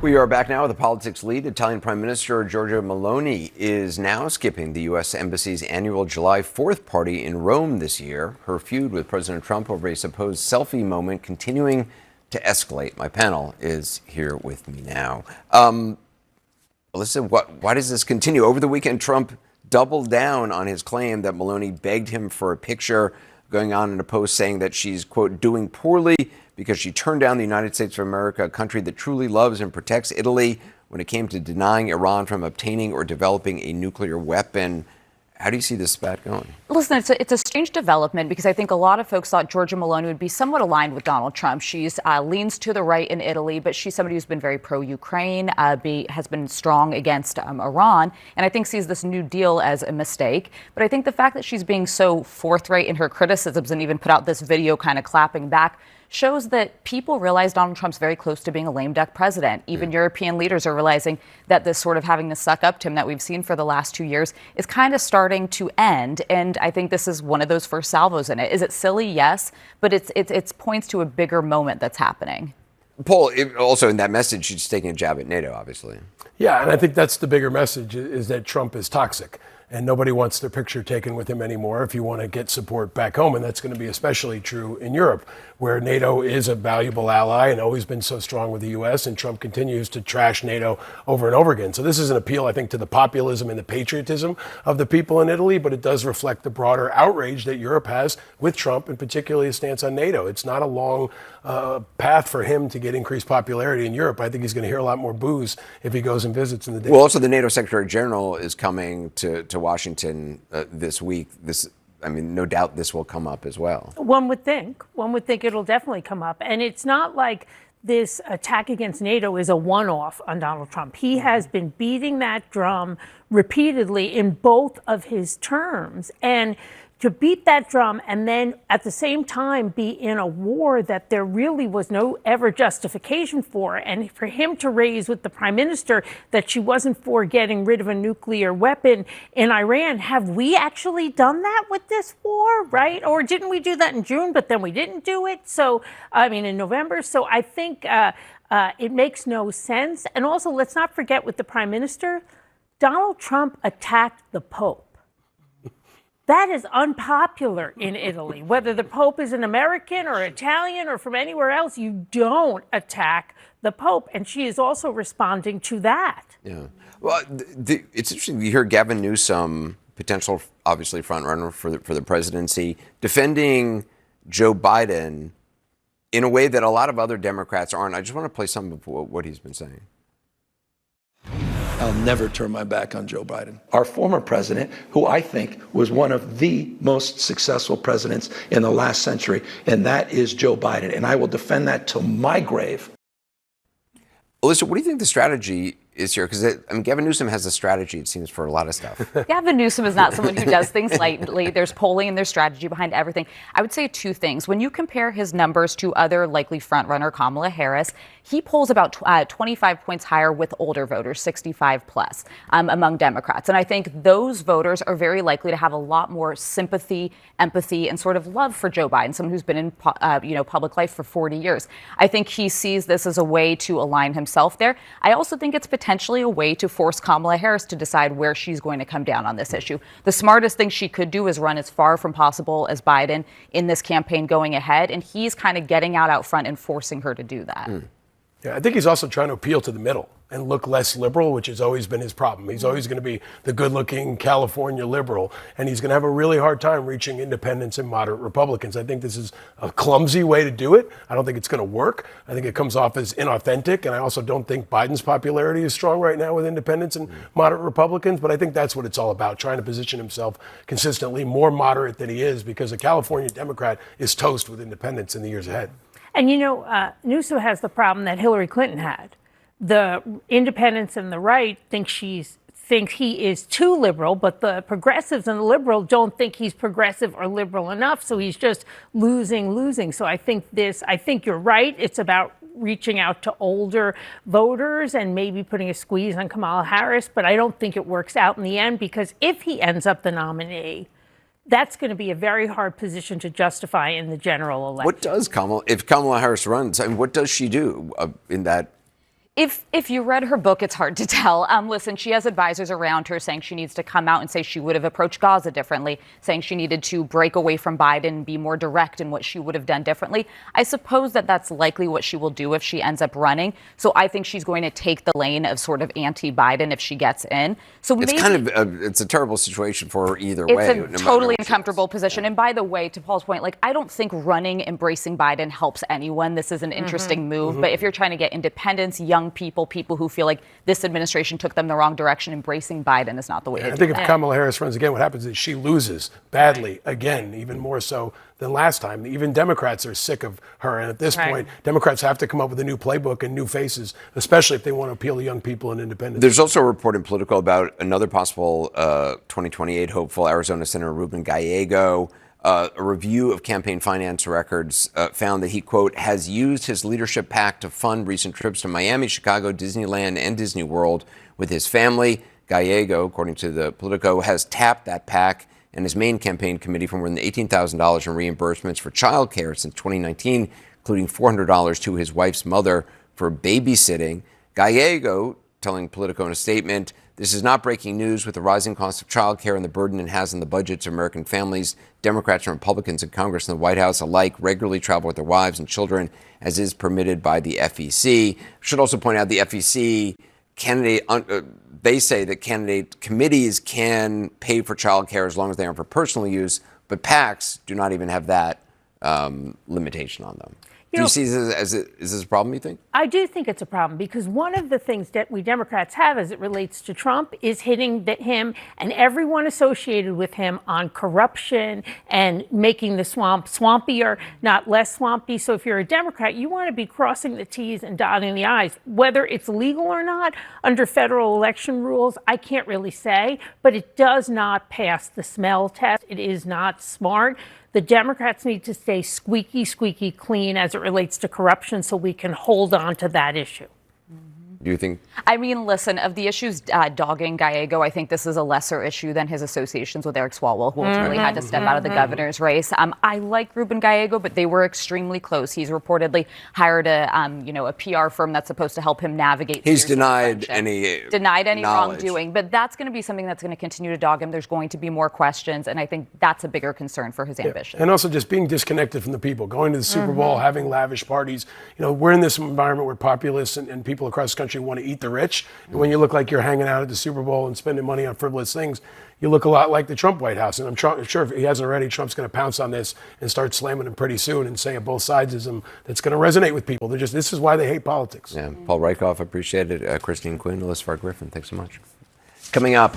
We are back now with the politics lead. Italian Prime Minister Giorgia Meloni is now skipping the U.S. Embassy's annual July 4th party in Rome this year. Her feud with President Trump over a supposed selfie moment continuing to escalate. My panel is here with me now. Alyssa, why does this continue? Over the weekend, Trump doubled down on his claim that Meloni begged him for a picture, going on in a post saying that she's, quote, doing poorly because she turned down the United States of America, a country that truly loves and protects Italy, when it came to denying Iran from obtaining or developing a nuclear weapon. How do you see this spat going? Listen, it's a strange development because I think a lot of folks thought Giorgia Meloni would be somewhat aligned with Donald Trump. She's leans to the right in Italy, but she's somebody who's been very pro-Ukraine, has been strong against Iran, and I think sees this new deal as a mistake. But I think the fact that she's being so forthright in her criticisms and even put out this video kind of clapping back shows that people realize Donald Trump's very close to being a lame duck president. Even European leaders are realizing that this sort of having to suck up to him that we've seen for the last 2 years is kind of starting to end. And I think this is one of those first salvos in it. Is it silly? Yes. But it points to a bigger moment that's happening. Paul, also in that message, she's taking a jab at NATO, obviously. Yeah, and I think that's the bigger message, is that Trump is toxic. And nobody wants their picture taken with him anymore if you want to get support back home. And that's going to be especially true in Europe, where NATO is a valuable ally and always been so strong with the U.S. And Trump continues to trash NATO over and over again. So this is an appeal, I think, to the populism and the patriotism of the people in Italy. But it does reflect the broader outrage that Europe has with Trump, and particularly his stance on NATO. It's not a long path for him to get increased popularity in Europe. I think he's going to hear a lot more boos if he goes and visits in the day. Well, also the NATO Secretary General is coming to Washington this week. No doubt this will come up as well. One would think it'll definitely come up. And it's not like this attack against NATO is a one-off on Donald Trump. He has been beating that drum repeatedly in both of his terms. And to beat that drum and then at the same time be in a war that there really was no ever justification for, and for him to raise with the prime minister that she wasn't for getting rid of a nuclear weapon in Iran. Have we actually done that with this war, right? Or didn't we do that in June, but then we didn't do it? So, in November. So I think it makes no sense. And also, let's not forget with the prime minister, Donald Trump attacked the Pope. That is unpopular in Italy. Whether the Pope is an American or Italian or from anywhere else, you don't attack the Pope. And she is also responding to that. Yeah. Well, it's interesting. You hear Gavin Newsom, potential, obviously, front runner for the presidency, defending Joe Biden in a way that a lot of other Democrats aren't. I just want to play some of what he's been saying. I'll never turn my back on Joe Biden. Our former president, who I think was one of the most successful presidents in the last century, and that is Joe Biden. And I will defend that till my grave. Alyssa, what do you think the strategy is here? Because Gavin Newsom has a strategy, it seems, for a lot of stuff. Gavin Newsom is not someone who does things lightly. There's polling and there's strategy behind everything. I would say two things. When you compare his numbers to other likely frontrunner Kamala Harris, he polls about 25 points higher with older voters, 65 plus, among Democrats. And I think those voters are very likely to have a lot more sympathy, empathy, and sort of love for Joe Biden, someone who's been in public life for 40 years. I think he sees this as a way to align himself there. I also think it's potentially a way to force Kamala Harris to decide where she's going to come down on this issue. The smartest thing she could do is run as far from possible as Biden in this campaign going ahead. And he's kind of getting out front and forcing her to do that. Yeah, I think he's also trying to appeal to the middle and look less liberal, which has always been his problem. He's always going to be the good-looking California liberal, and he's going to have a really hard time reaching independents and moderate Republicans. I think this is a clumsy way to do it. I don't think it's going to work. I think it comes off as inauthentic, and I also don't think Biden's popularity is strong right now with independents and moderate Republicans, but I think that's what it's all about, trying to position himself consistently more moderate than he is, because a California Democrat is toast with independents in the years ahead. And, Newsom has the problem that Hillary Clinton had. The independents and the right think he is too liberal, but the progressives and the liberal don't think he's progressive or liberal enough. So he's just losing. So I think you're right. It's about reaching out to older voters and maybe putting a squeeze on Kamala Harris. But I don't think it works out in the end, because if he ends up the nominee, that's going to be a very hard position to justify in the general election. What does if Kamala Harris runs, what does she do in that? If you read her book, it's hard to tell. Listen, she has advisors around her saying she needs to come out and say she would have approached Gaza differently, saying she needed to break away from Biden and be more direct in what she would have done differently. I suppose that that's likely what she will do if she ends up running. So I think she's going to take the lane of sort of anti-Biden if she gets in. So It's maybe kind of it's a terrible situation for her either way. It's a totally uncomfortable position. And by the way, to Paul's point, like, I don't think running, embracing Biden helps anyone. This is an interesting move. But if you're trying to get independents, young people who feel like this administration took them the wrong direction, embracing Biden is not the way to do it. I think if Kamala Harris runs again, what happens is she loses badly again, even more so than last time. Even Democrats are sick of her. And at this point, Democrats have to come up with a new playbook and new faces, especially if they want to appeal to young people and independents. There's also a report in Politico about another possible 2028 hopeful, Arizona Senator Ruben Gallego. A review of campaign finance records found that he, quote, has used his leadership PAC to fund recent trips to Miami, Chicago, Disneyland, and Disney World with his family. Gallego, according to the Politico, has tapped that PAC and his main campaign committee for more than $18,000 in reimbursements for childcare since 2019, including $400 to his wife's mother for babysitting. Gallego, telling Politico in a statement, this is not breaking news. With the rising cost of childcare and the burden it has on the budgets of American families, Democrats and Republicans in Congress and the White House alike regularly travel with their wives and children, as is permitted by the FEC. Should also point out the FEC they say that candidate committees can pay for childcare as long as they aren't for personal use, but PACs do not even have that limitation on them. Do you see this is this a problem, you think? I do think it's a problem because one of the things that we Democrats have as it relates to Trump is hitting him and everyone associated with him on corruption and making the swamp swampier, not less swampy. So if you're a Democrat, you want to be crossing the T's and dotting the I's. Whether it's legal or not under federal election rules, I can't really say, but it does not pass the smell test. It is not smart. The Democrats need to stay squeaky, squeaky clean as it relates to corruption so we can hold on to that issue. Do you think? I mean, listen, of the issues dogging Gallego, I think this is a lesser issue than his associations with Eric Swalwell, who ultimately had to step out of the governor's race. I like Ruben Gallego, but they were extremely close. He's reportedly hired a PR firm that's supposed to help him navigate. He's denied any wrongdoing, but that's going to be something that's going to continue to dog him. There's going to be more questions, and I think that's a bigger concern for his ambition. And also just being disconnected from the people, going to the Super Bowl, having lavish parties. You know, we're in this environment where populists and people across the country want to eat the rich. And when you look like you're hanging out at the Super Bowl and spending money on frivolous things, you look a lot like the Trump White House. And I'm sure if he hasn't already, Trump's going to pounce on this and start slamming him pretty soon and say both sides is him. That's going to resonate with people. This is why they hate politics. Yeah, Paul Rieckhoff, appreciate it. Christine Quinn, Elizabeth Griffin, thanks so much. Coming up.